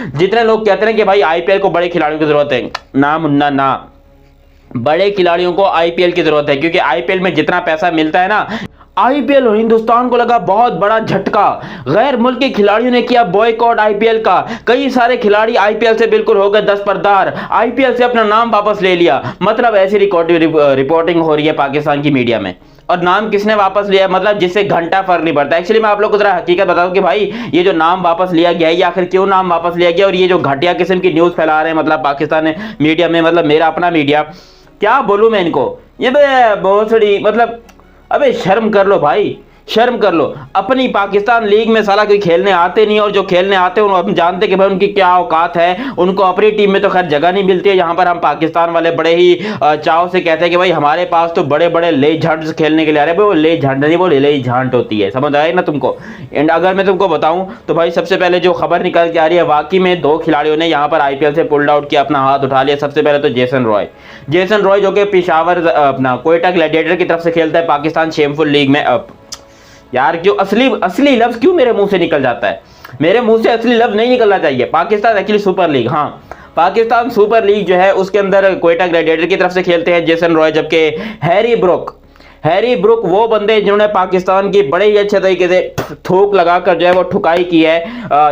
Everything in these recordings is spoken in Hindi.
जितने लोग कहते हैं कि भाई आईपीएल को बड़े खिलाड़ियों की जरूरत है, ना मुन्ना ना, बड़े खिलाड़ियों को आईपीएल की जरूरत है, क्योंकि आईपीएल में जितना पैसा मिलता है ना, आईपीएल हिंदुस्तान को लगा बहुत बड़ा झटका। गैर मुल्की खिलाड़ियों ने किया बॉयकॉट आईपीएल का। कई सारे खिलाड़ी आईपीएल से बिल्कुल हो गए दस्तबरदार, आईपीएल से अपना नाम वापस ले लिया। मतलब ऐसी रिपोर्टिंग हो रही है पाकिस्तान की मीडिया में। और नाम किसने वापस लिया, मतलब जिससे घंटा फर्क नहीं पड़ता। एक्चुअली मैं आप लोग को जरा हकीकत बताऊं कि भाई ये जो नाम वापस लिया गया है, या आखिर क्यों नाम वापस लिया गया, और ये जो घटिया किस्म की न्यूज फैला रहे हैं मतलब पाकिस्तान मीडिया में, मतलब मेरा अपना मीडिया, क्या बोलूं मैं इनको, ये बहुत बड़ी मतलब, अबे शर्म कर लो भाई, शर्म कर लो। अपनी पाकिस्तान लीग में साला कोई खेलने आते नहीं, और जो खेलने आते हैं हम जानते कि भाई उनकी क्या औकात है। उनको अपनी टीम में तो खैर जगह नहीं मिलती है। यहाँ पर हम पाकिस्तान वाले बड़े ही चाव से कहते हैं कि भाई हमारे पास तो बड़े बड़े ले झांट खेलने के लिए आ रहे हैं। वो ले झांट नहीं, वो ले झांट होती है, समझ आए ना तुमको। एंड अगर मैं तुमको बताऊं तो भाई सबसे पहले जो खबर निकल के आ रही है, वाकई में 2 खिलाड़ियों ने यहाँ पर आईपीएल से पुल्ड आउट किया, अपना हाथ उठा लिया। सबसे पहले तो जेसन रॉय जो कि पेशावर अपना कोयटा ग्लैडिएटर की तरफ से खेलता है पाकिस्तान शेमफुल लीग में। यार क्यों असली लफ्ज क्यों मेरे मुंह से निकल जाता है, मेरे मुंह से असली लफ्ज नहीं निकलना चाहिए। पाकिस्तान एक्चुअली सुपर लीग, हाँ पाकिस्तान सुपर लीग जो है उसके अंदर कोयटा ग्लैडिएटर की तरफ से खेलते हैं जेसन रॉय, जबकि हैरी ब्रुक वो बंदे जिन्होंने पाकिस्तान की बड़े ही अच्छे तरीके से थूक लगाकर जो है वो ठुकाई की है,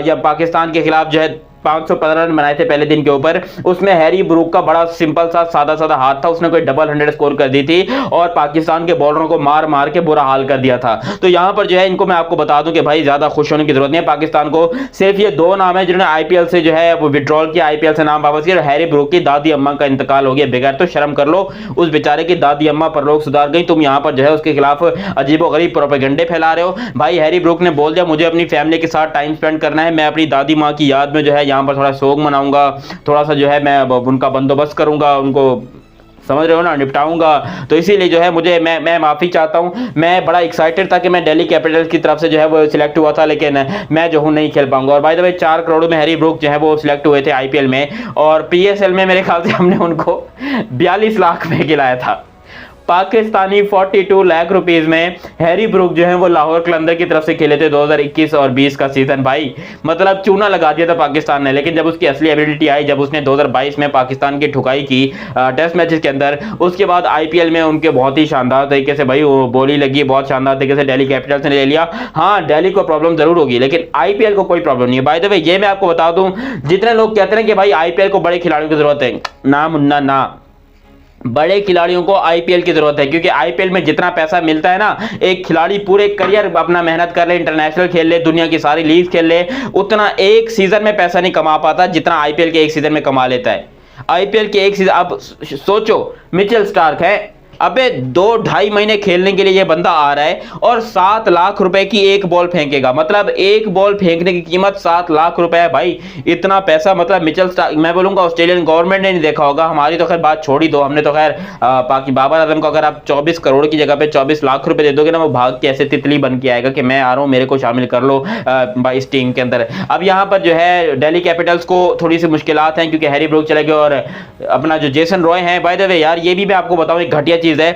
या पाकिस्तान के खिलाफ जो है 515 रन बनाए थे पहले दिन के ऊपर। उसमें हैरी ब्रूक का बड़ा सिंपल सा सादा हाथ था, उसने कोई डबल 100 स्कोर कर दी थी और पाकिस्तान के बॉलरों को मार मार के बुरा हाल कर दिया था। तो यहां पर जो है इनको मैं आपको बता दूं कि भाई ज्यादा खुश होने की जरूरत नहीं है पाकिस्तान को। सिर्फ ये 2 नाम है जिन्होंने आईपीएल से जो है वो विड्रॉल किया, आईपीएल से नाम वापस किया। हैरी ब्रूक की दादी अम्मा का इंतकाल हो गया बगैर, तो शर्म कर लो, उस बेचारे की दादी अम्मा पर लोग सुधार गई, तुम यहाँ पर जो है उसके खिलाफ अजीबोगरीब प्रोपेगेंडे फैला रहे हो। भाई हैरी ब्रूक ने बोल दिया मुझे अपनी फैमिली के साथ टाइम स्पेंड करना है, मैं अपनी दादी माँ की याद में जो है यहाँ पर थोड़ा शोक मनाऊंगा, थोड़ा सा जो है मैं उनका बंदोबस्त करूंगा, उनको समझ रहे हो ना, निपटाऊंगा। तो इसीलिए जो है मुझे मैं माफी चाहता हूं। मैं बड़ा एक्साइटेड था कि मैं दिल्ली कैपिटल्स की तरफ से जो है वो सिलेक्ट हुआ था, लेकिन मैं जो हूं नहीं खेल पाऊंगा। और बाय द वे 4 करोड़ में हैरी ब्रूक जो है वो सिलेक्ट हुए थे आईपीएल में, और पीएसएल में मेरे ख्याल से हमने उनको 42 लाख में खिलाया था। पाकिस्तानी 42 लाख रुपीस में हैरी ब्रूक जो है वो लाहौर कलंदर की तरफ से खेले थे 2021 और 20 का सीजन। भाई मतलब चूना लगा दिया था पाकिस्तान ने, लेकिन जब उसकी असली एबिलिटी आई, जब उसने 2022 में पाकिस्तान की ठुकाई की टेस्ट मैचेस के अंदर, उसके बाद आईपीएल में उनके बहुत ही शानदार तरीके से भाई वो बोली लगी, बहुत शानदार तरीके से दिल्ली कैपिटल्स ने ले लिया। हाँ दिल्ली को प्रॉब्लम जरूर होगी, लेकिन आईपीएल को कोई प्रॉब्लम नहीं है। बाय द वे ये मैं आपको बता दूं, जितने लोग कहते हैं कि भाई आईपीएल को बड़े खिलाड़ियों की जरूरत है, ना मुन्ना ना, बड़े खिलाड़ियों को आईपीएल की जरूरत है, क्योंकि आईपीएल में जितना पैसा मिलता है ना, एक खिलाड़ी पूरे करियर अपना मेहनत कर ले, इंटरनेशनल खेल ले, दुनिया की सारी लीग खेल ले, उतना एक सीजन में पैसा नहीं कमा पाता जितना आईपीएल के एक सीजन में कमा लेता है। आईपीएल के एक सीजन, अब सोचो मिचेल स्टार्क है, अबे 2-2.5 महीने खेलने के लिए ये बंदा आ रहा है और 7 लाख रुपए की एक बॉल फेंकेगा। मतलब एक बॉल फेंकने की कीमत 7 लाख रुपए है भाई। इतना पैसा मतलब मिचेल स्टार्क, मैं बोलूंगा ऑस्ट्रेलियन गवर्नमेंट ने नहीं देखा होगा। हमारी तो खैर बात छोड़ ही दो, हमने तो खैर बाकी बाबर आजम को अगर आप 24 करोड़ की जगह पे 24 लाख रुपए दे दोगे ना, वो भाग के ऐसे तितली बन के आएगा कि मैं आ रहा हूं, मेरे को शामिल कर लो भाई इस टीम के अंदर। अब यहाँ पर जो है दिल्ली कैपिटल्स को थोड़ी सी मुश्किलात हैं, क्योंकि हैरी ब्रूक चले गए और अपना जो जेसन रॉय है, बाय द वे यार ये भी मैं आपको बताऊं एक घटिया चीज है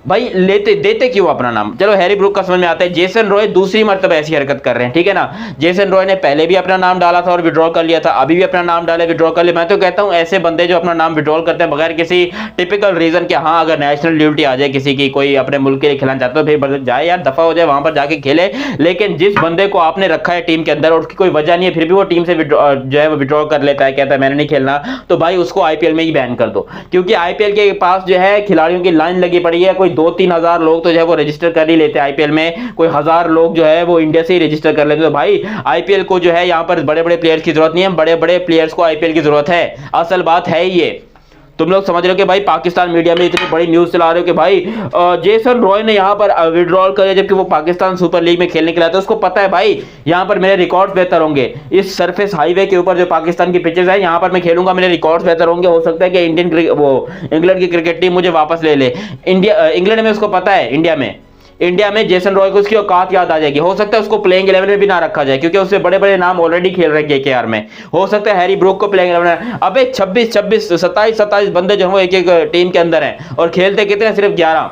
भाई, देते क्यों अपना नाम। चलो हैरी ब्रूक का समझ में आता है, जेसन रॉय दूसरी मर्तबा ऐसी हरकत कर रहे हैं, ठीक है ना। जेसन रॉय ने पहले भी अपना नाम डाला था और विड्रॉ कर लिया था, अभी भी अपना नाम डाले विड्रॉ कर लिया। मैं तो कहता हूं ऐसे बंदे जो अपना नाम विड्रॉ करते हैं बगैर किसी टिपिकल रीजन के, हाँ अगर नेशनल ड्यूटी आ जाए किसी की, कोई अपने मुल्क के लिए खिलाना चाहता है फिर जाए यार, दफा हो जाए, वहां पर जाके खेले। लेकिन जिस बंदे को आपने रखा है टीम के अंदर और उसकी कोई वजह नहीं है, फिर भी वो टीम से जो है वो विड्रॉ कर लेता है, कहता है मैंने नहीं खेलना, तो भाई उसको आईपीएल में ही बैन कर दो। क्योंकि आईपीएल के पास जो है खिलाड़ियों की लाइन लगी पड़ी है, कोई 2-3 हजार लोग तो जो है वो रजिस्टर कर ही लेते हैं आईपीएल में, कोई 1000 लोग जो है वो इंडिया से ही रजिस्टर कर लेते हैं। तो भाई आईपीएल को जो है यहाँ पर बड़े बड़े प्लेयर्स की जरूरत नहीं है, बड़े बड़े प्लेयर्स को आईपीएल की जरूरत है। असल बात है ये, तुम लोग समझ रहे हो कि भाई पाकिस्तान मीडिया में इतनी बड़ी न्यूज चला रहे हो कि भाई जेसन रॉय ने यहाँ पर विड्रॉल किया, जबकि वो पाकिस्तान सुपर लीग में खेलने के लिए, तो उसको पता है भाई यहाँ पर मेरे रिकॉर्ड्स बेहतर होंगे, इस सरफेस हाईवे के ऊपर जो पाकिस्तान की पिचेस है यहाँ पर मैं खेलूंगा, मेरे रिकॉर्ड्स बेहतर होंगे, हो सकता है कि इंग्लैंड की क्रिकेट टीम मुझे वापस ले ले। इंग्लैंड में उसको पता है इंडिया में जेसन रॉय को उसकी औकात याद आ जाएगी। हो सकता है उसको प्लेइंग 11 में भी ना रखा जाए, क्योंकि उससे बड़े बड़े नाम ऑलरेडी खेल रहे हैं केकेआर में। हो सकता है हैरी ब्रूक को प्लेइंग 11, अबे 26 27 बंदे जो है एक टीम के अंदर हैं और खेलते कितने, सिर्फ 11।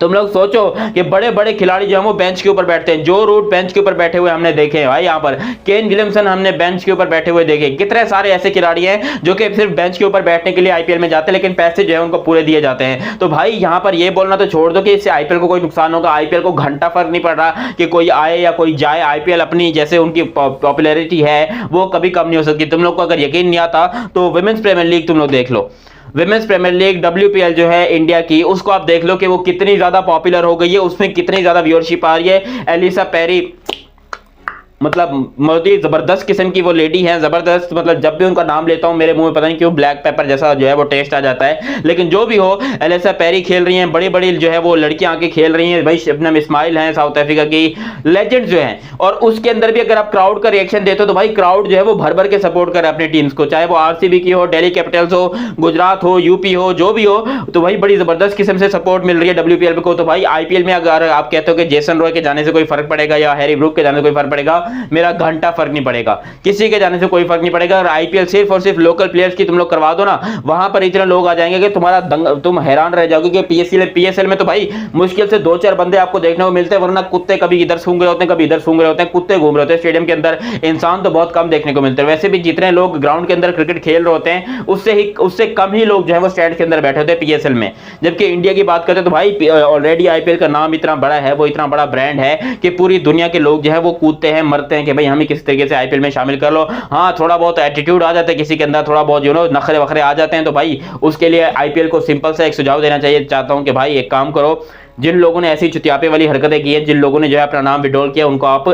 तुम लोग सोचो कि बड़े बड़े खिलाड़ी जो है वो बेंच के ऊपर बैठते हैं। जो रूट बेंच के ऊपर बैठे हुए हमने देखे हैं भाई, यहाँ पर केन विलियमसन हमने बेंच के ऊपर बैठे हुए देखे। कितने सारे ऐसे खिलाड़ी हैं जो कि सिर्फ बेंच के ऊपर बैठने के लिए आईपीएल में जाते हैं, लेकिन पैसे जो है उनको पूरे दिए जाते हैं। तो भाई यहाँ पर ये बोलना तो छोड़ दो कि इससे आईपीएल को कोई नुकसान होगा। आईपीएल को घंटा फर्क नहीं पड़ रहा कि कोई आए या कोई जाए। आईपीएल अपनी जैसे उनकी पॉपुलैरिटी है वो कभी कम नहीं हो सकती। तुम लोग को अगर यकीन नहीं आता तो विमेंस प्रीमियर लीग तुम लोग देख लो। विमेंस प्रीमियर लीग WPL जो है इंडिया की, उसको आप देख लो कि वो कितनी ज्यादा पॉपुलर हो गई है, उसमें कितनी ज्यादा व्यूअरशिप आ रही है। एलिसा पेरी मतलब मोदी जबरदस्त किस्म की वो लेडी है, जबरदस्त। मतलब जब भी उनका नाम लेता हूं मेरे मुंह में पता नहीं क्यों ब्लैक पेपर जैसा जो है वो टेस्ट आ जाता है। लेकिन जो भी हो, एलिसा पेरी खेल रही हैं, बड़ी बड़ी जो है वो लड़कियां आके खेल रही हैं। भाई शबनम इस्माइल हैं साउथ अफ्रीका की, लेजेंड जो हैं। और उसके अंदर भी अगर आप क्राउड का रिएक्शन देते हो तो भाई क्राउड जो है वो भर भर के सपोर्ट करे अपनी टीम्स को, चाहे वो RCB की हो, दिल्ली कैपिटल्स हो, गुजरात हो, यूपी हो, जो भी हो। तो भाई बड़ी जबरदस्त किस्म से सपोर्ट मिल रही है WPL को। तो भाई आईपीएल में अगर आप कहते हो कि जेसन रॉय के जाने से कोई फर्क पड़ेगा या हैरी ब्रूक के जाने से कोई फर्क पड़ेगा, मेरा घंटा फर्क नहीं पड़ेगा। किसी के जाने से कोई फर्क नहीं पड़ेगा। अगर आईपीएल सिर्फ और सिर्फ लोकल प्लेयर्स की तुम लोग करवा दो ना, वहां पर इतने लोग आ जाएंगे कि तुम हैरान रह जाओगे कि PSL में तो भाई मुश्किल से 2-4 बंदे आपको देखने को मिलते हैं, वरना कुत्ते कभी इधर सूंघ रहे होते हैं, कभी इधर सूंघ रहे होते हैं, कुत्ते घूम रहे होते हैं स्टेडियम के अंदर। इंसान तो बहुत कम देखने को मिलते हैं। वैसे भी जितने लोग ग्राउंड के अंदर क्रिकेट खेल रहे होते हैं उससे कम ही लोग जो है वो स्टैंड के अंदर बैठे होते हैं PSL में। जबकि इंडिया की बात करते तो भाई ऑलरेडी आईपीएल का नाम इतना बड़ा है, वो इतना बड़ा ब्रांड है कि पूरी दुनिया के लोग जो है वो कूदते हैं, मरते हैं कि भाई हमें किस तरीके से आईपीएल में शामिल कर लो। हाँ, थोड़ा बहुत एटीट्यूड आ जाता है किसी के अंदर, थोड़ा बहुत नखरे वखरे आ जाते हैं, तो भाई उसके लिए आईपीएल को सिंपल सा एक सुझाव देना चाहिए। चाहता हूं कि भाई एक काम करो, जिन लोगों ने ऐसी चुतियापे वाली हरकतें की हैं, जिन लोगों ने जो है अपना नाम विड्रॉल किया, उनको आप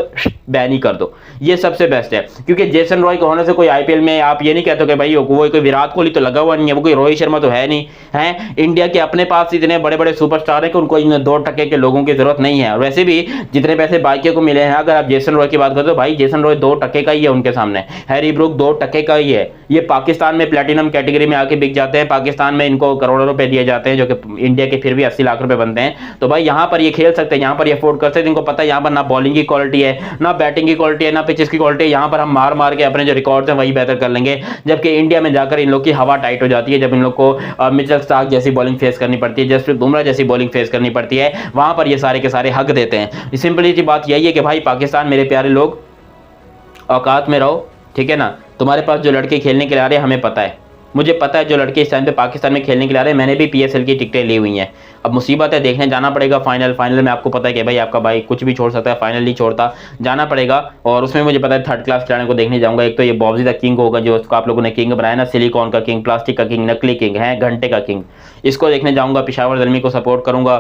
बैन ही कर दो। ये सबसे बेस्ट है। क्योंकि जेसन रॉय को होने से कोई आईपीएल में आप ये नहीं कहते कि भाई वो कोई विराट कोहली तो लगा हुआ नहीं है, वो कोई रोहित शर्मा तो है नहीं है। इंडिया के अपने पास इतने बड़े बड़े सुपरस्टार है कि उनको इन 2% के लोगों की जरूरत नहीं है। और वैसे भी जितने पैसे बाकियों को मिले हैं, अगर आप जेसन रॉय की बात करें तो भाई जेसन रॉय 2% का ही है उनके सामने। हैरी ब्रूक 2% का ही है। ये पाकिस्तान में प्लेटिनम कैटेगरी में आके बिक जाते हैं। पाकिस्तान में इनको करोड़ों रुपए दिए जाते हैं, जो कि इंडिया के फिर भी 80 लाख रुपए बनते हैं। तो भाई यहाँ पर ये खेल सकते हैं, यहाँ पर ये अफोर्ड कर सकते हैं। इनको पता है यहाँ पर ना बॉलिंग की क्वालिटी है, ना बैटिंग की क्वालिटी है, ना पिचेस की क्वालिटी है। यहाँ पर हम मार मार के अपने जो रिकॉर्ड्स हैं वही बेहतर कर लेंगे। जबकि इंडिया में जाकर इन लोग की हवा टाइट हो जाती है, जब इन लोग को मिचेल स्टार्क जैसी बॉलिंग फेस करनी पड़ती है, जसप्रीत बुमराह जैसी बॉलिंग फेस करनी पड़ती है। वहां पर ये सारे के सारे हक देते हैं। सिंपली सी बात यही है कि भाई पाकिस्तान मेरे प्यारे लोग, औकात में रहो, ठीक है ना। तुम्हारे पास जो लड़के खेलने के लिए आ रहे हैं हमें पता है, मुझे पता है जो लड़के इस टाइम पे पाकिस्तान में खेलने के लिए आ रहे हैं। मैंने भी PSL की टिकटें ली हुई हैं। अब मुसीबत है, देखने जाना पड़ेगा फाइनल में। आपको पता है कि भाई आपका भाई कुछ भी छोड़ सकता है, फाइनल नहीं छोड़ता, जाना पड़ेगा। और उसमें मुझे पता है 3rd क्लास खिलाड़ियों को देखने जाऊंगा। एक तो ये बॉब्जी द किंग होगा, जो उसको आप लोगों ने किंग बनाया ना, सिलिकॉन का किंग, प्लास्टिक का किंग, नकली किंग है, घंटे का किंग, इसको देखने जाऊंगा। पेशावर ज़ल्मी को सपोर्ट करूंगा।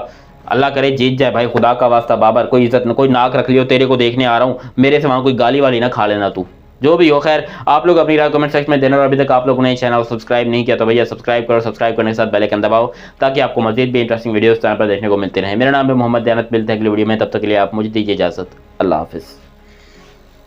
अल्लाह करे जीत जाए भाई, खुदा का वास्ता बाबर, कोई इज्जत न, कोई नाक रख लियो, तेरे को देखने आ रहा हूँ, मेरे से वहाँ कोई गाली वाली ना खा लेना तू, जो भी हो। खैर, आप लोग अपनी राय कमेंट सेक्शन में देना। और अभी तक आप लोगों ने चैनल को सब्सक्राइब नहीं किया तो भैया सब्सक्राइब करो। सब्सक्राइब करने के साथ बेल आइकन दबाओ, ताकि आपको मजीद भी इंटरेस्टिंग वीडियोस चैनल पर देखने को मिलते रहे। मेरा नाम है मोहम्मद दयानत। मिलते हैं अगली वीडियो में, तब तक के लिए आप मुझे दीजिए इजाजत। अल्लाह हाफिज़।